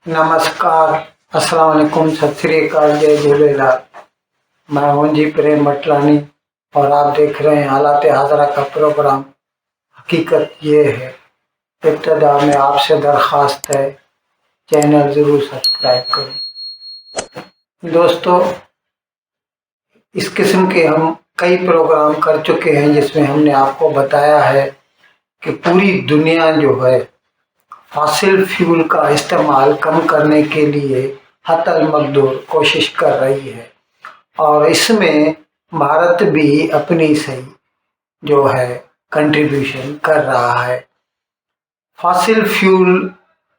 नमस्कार, अस्सलाम वालेकुम, सत श्री अकाल, जय झूलेलाल। मैं हूं जी प्रेम मटलानी और आप देख रहे हैं हालात हाजरा का प्रोग्राम। हकीकत ये है, इब्तदा में आपसे दरख्वास्त है, चैनल ज़रूर सब्सक्राइब करें। दोस्तों, इस किस्म के हम कई प्रोग्राम कर चुके हैं जिसमें हमने आपको बताया है कि पूरी दुनिया जो है फॉसिल फ्यूल का इस्तेमाल कम करने के लिए हतल मकदूर कोशिश कर रही है और इसमें भारत भी अपनी सही जो है कंट्रीब्यूशन कर रहा है। फॉसिल फ्यूल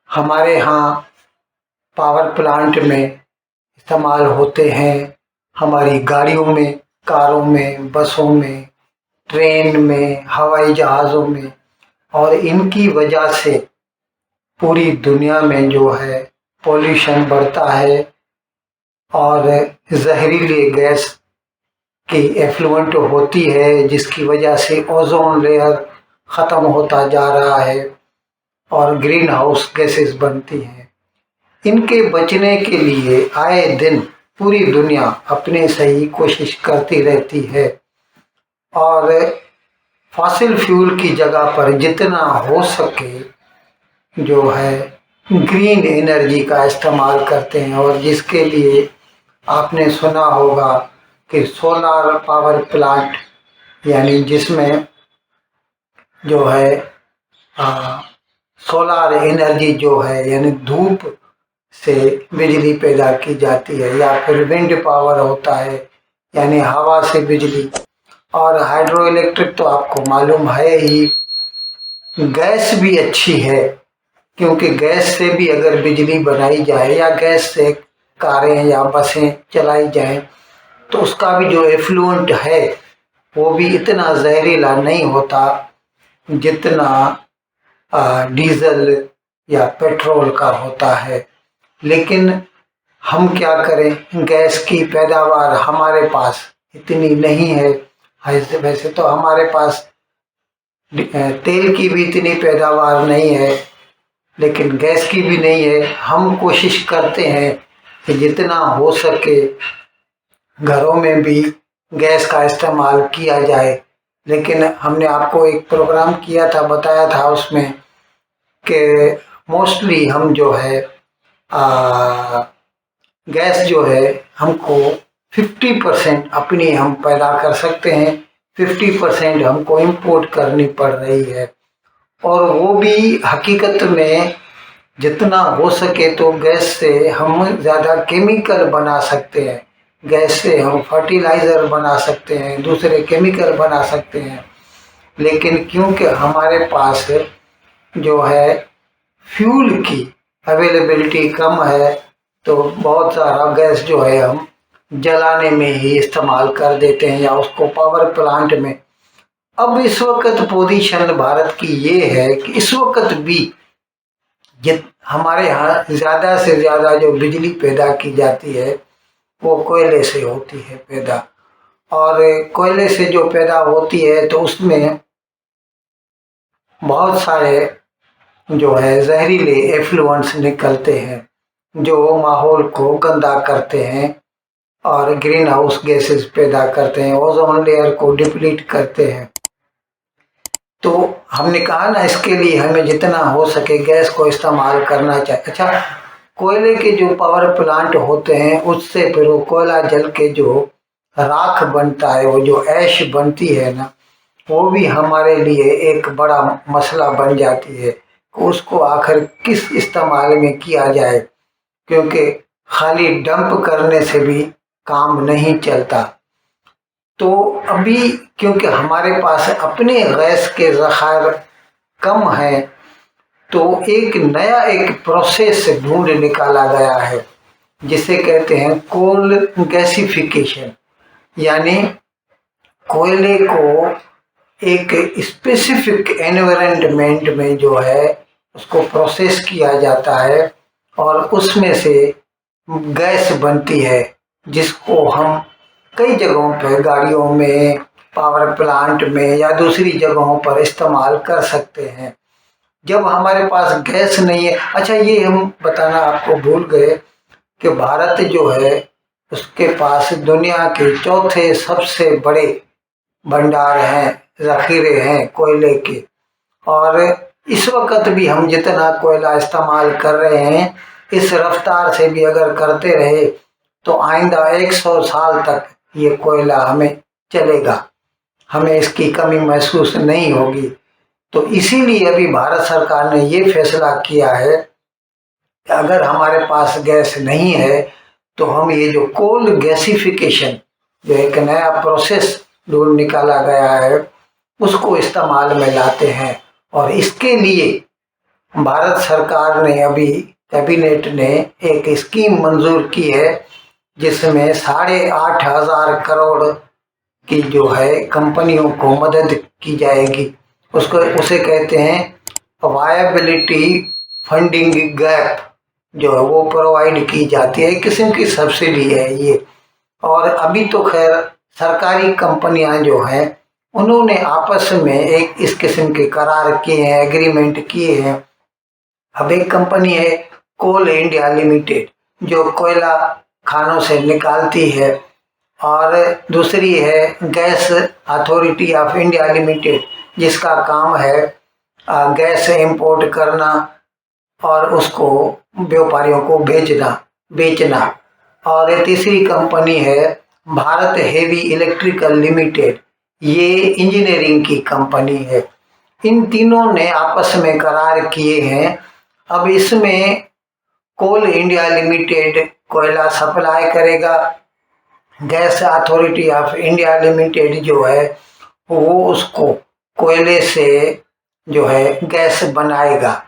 हमारे यहाँ पावर प्लांट में इस्तेमाल होते हैं, हमारी गाड़ियों में, कारों में, बसों में, ट्रेन में, हवाई जहाज़ों में, और इनकी वजह से पूरी दुनिया में जो है पॉल्यूशन बढ़ता है और जहरीली गैस की एफ्लुएंट होती है, जिसकी वजह से ओजोन लेयर ख़त्म होता जा रहा है और ग्रीन हाउस गैसेस बनती हैं। इनके बचने के लिए आए दिन पूरी दुनिया अपने सही कोशिश करती रहती है और फॉसिल फ्यूल की जगह पर जितना हो सके जो है ग्रीन एनर्जी का इस्तेमाल करते हैं। और जिसके लिए आपने सुना होगा कि सोलर पावर प्लांट, यानी जिसमें जो है सोलर एनर्जी जो है यानी धूप से बिजली पैदा की जाती है, या फिर विंड पावर होता है यानी हवा से बिजली, और हाइड्रो इलेक्ट्रिक तो आपको मालूम है ही। गैस भी अच्छी है क्योंकि गैस से भी अगर बिजली बनाई जाए या गैस से कारें या बसें चलाई जाएं तो उसका भी जो एफ्लुएंट है वो भी इतना जहरीला नहीं होता जितना डीजल या पेट्रोल का होता है। लेकिन हम क्या करें, गैस की पैदावार हमारे पास इतनी नहीं है। वैसे तो हमारे पास तेल की भी इतनी पैदावार नहीं है, लेकिन गैस की भी नहीं है। हम कोशिश करते हैं कि जितना हो सके घरों में भी गैस का इस्तेमाल किया जाए। लेकिन हमने आपको एक प्रोग्राम किया था, बताया था उसमें कि मोस्टली हम जो है गैस जो है हमको 50% अपनी हम पैदा कर सकते हैं, 50% हमको इंपोर्ट करनी पड़ रही है। और वो भी हकीकत में जितना हो सके तो गैस से हम ज़्यादा केमिकल बना सकते हैं, गैस से हम फर्टिलाइज़र बना सकते हैं, दूसरे केमिकल बना सकते हैं। लेकिन क्योंकि हमारे पास जो है फ्यूल की अवेलेबिलिटी कम है तो बहुत सारा गैस जो है हम जलाने में ही इस्तेमाल कर देते हैं या उसको पावर प्लांट में। अब इस वक्त पोजीशन भारत की ये है कि इस वक्त भी हमारे यहाँ ज़्यादा से ज़्यादा जो बिजली पैदा की जाती है वो कोयले से होती है पैदा, और कोयले से जो पैदा होती है तो उसमें बहुत सारे जो है जहरीले एफ्लुएंट्स निकलते हैं जो माहौल को गंदा करते हैं और ग्रीन हाउस गैसेस पैदा करते हैं, ओजोन लेयर को डिप्लीट करते हैं। तो हमने कहा ना, इसके लिए हमें जितना हो सके गैस को इस्तेमाल करना चाहिए। अच्छा, कोयले के जो पावर प्लांट होते हैं उससे फिर वो कोयला जल के जो राख बनता है, वो जो ऐश बनती है ना, वो भी हमारे लिए एक बड़ा मसला बन जाती है। उसको आखिर किस इस्तेमाल में किया जाए, क्योंकि खाली डंप करने से भी काम नहीं चलता। तो अभी क्योंकि हमारे पास अपने गैस के ज़खायर कम हैं तो एक प्रोसेस ढूंढ निकाला गया है जिसे कहते हैं कोल गैसिफिकेशन, यानी कोयले को एक स्पेसिफिक एनवायरनमेंट में जो है उसको प्रोसेस किया जाता है और उसमें से गैस बनती है जिसको हम कई जगहों पर गाड़ियों में, पावर प्लांट में या दूसरी जगहों पर इस्तेमाल कर सकते हैं। जब हमारे पास गैस नहीं है। अच्छा, ये हम बताना आपको भूल गए कि भारत जो है उसके पास दुनिया के चौथे सबसे बड़े भंडार हैं, जखीरे हैं कोयले के। और इस वक्त भी हम जितना कोयला इस्तेमाल कर रहे हैं, इस रफ्तार से भी अगर करते रहे तो आइंदा 100 साल तक ये कोयला हमें चलेगा, हमें इसकी कमी महसूस नहीं होगी। तो इसीलिए अभी भारत सरकार ने ये फैसला किया है कि अगर हमारे पास गैस नहीं है तो हम ये जो कोल गैसिफिकेशन, जो एक नया प्रोसेस ढूंढ निकाला गया है, उसको इस्तेमाल में लाते हैं। और इसके लिए भारत सरकार ने अभी कैबिनेट ने एक स्कीम मंजूर की है जिसमें 8,500 करोड़ की जो है कंपनियों को मदद की जाएगी। उसे कहते हैं वायबिलिटी फंडिंग गैप, जो है वो प्रोवाइड की जाती है। एक किस्म की सब्सिडी है ये। और अभी तो खैर सरकारी कंपनियां जो हैं उन्होंने आपस में एक इस किस्म के करार किए हैं, एग्रीमेंट किए हैं। अब एक कंपनी है कोल इंडिया लिमिटेड जो कोयला खानों से निकालती है, और दूसरी है gas authority of India limited जिसका काम है गैस इंपोर्ट करना और उसको व्यापारियों को बेचना। और तीसरी कंपनी है भारत हेवी इलेक्ट्रिकल लिमिटेड, ये इंजीनियरिंग की कंपनी है। इन तीनों ने आपस में करार किए हैं। अब इसमें कोल इंडिया लिमिटेड कोयला सप्लाई करेगा, gas authority of India limited जो है वो उसको कोयले से जो है गैस बनाएगा,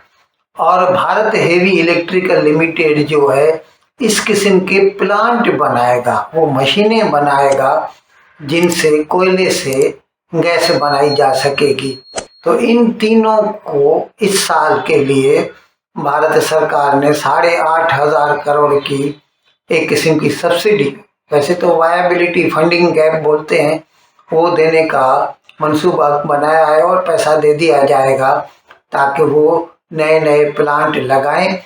और भारत हेवी इलेक्ट्रिकल लिमिटेड जो है इस किस्म के प्लांट बनाएगा, वो मशीनें बनाएगा जिनसे कोयले से गैस बनाई जा सकेगी। तो इन तीनों को इस साल के लिए भारत सरकार ने 8,500 करोड़ की एक किस्म की सब्सिडी, वैसे तो वायबिलिटी फंडिंग गैप बोलते हैं, वो देने का मंसूबा बनाया है और पैसा दे दिया जाएगा ताकि वो नए नए प्लांट लगाएं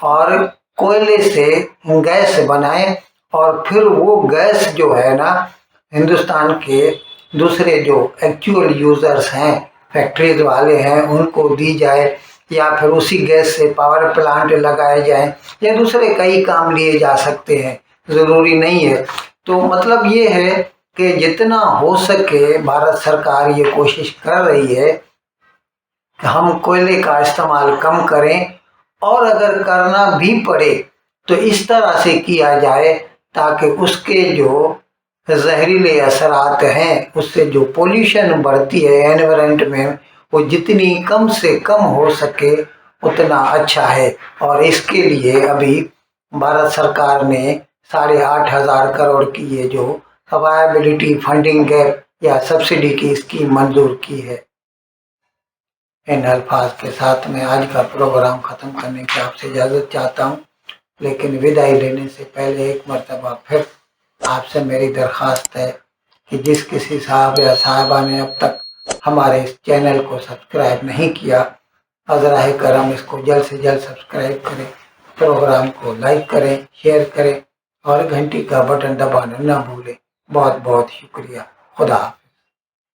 और कोयले से गैस बनाएं। और फिर वो गैस जो है ना हिंदुस्तान के दूसरे जो एक्चुअल यूजर्स हैं, फैक्ट्रीज वाले हैं, उनको दी जाए, या फिर उसी गैस से पावर प्लांट लगाए जाएं, या दूसरे कई काम लिए जा सकते हैं, ज़रूरी नहीं है। तो मतलब ये है कि जितना हो सके भारत सरकार ये कोशिश कर रही है कि हम कोयले का इस्तेमाल कम करें, और अगर करना भी पड़े तो इस तरह से किया जाए ताकि उसके जो जहरीले असरात हैं, उससे जो पोल्यूशन बढ़ती है एनवायरनमेंट में, वो जितनी कम से कम हो सके उतना अच्छा है। और इसके लिए अभी भारत सरकार ने 8,500 करोड़ की ये जो वायबिलिटी फंडिंग गैप या सब्सिडी की स्कीम मंजूर की है। इन अल्फाज के साथ मैं आज का प्रोग्राम ख़त्म करने की आपसे इजाज़त चाहता हूँ, लेकिन विदाई लेने से पहले एक मरतबा फिर आपसे मेरी दरख्वास्त है कि जिस किसी साहब या साहबा ने अब तक हमारे इस चैनल को सब्सक्राइब नहीं किया, अज़राह करम इसको जल्द से जल्द सब्सक्राइब करें, प्रोग्राम को लाइक करें, शेयर करें और घंटी का बटन दबाना ना भूलें। बहुत बहुत शुक्रिया। खुदा।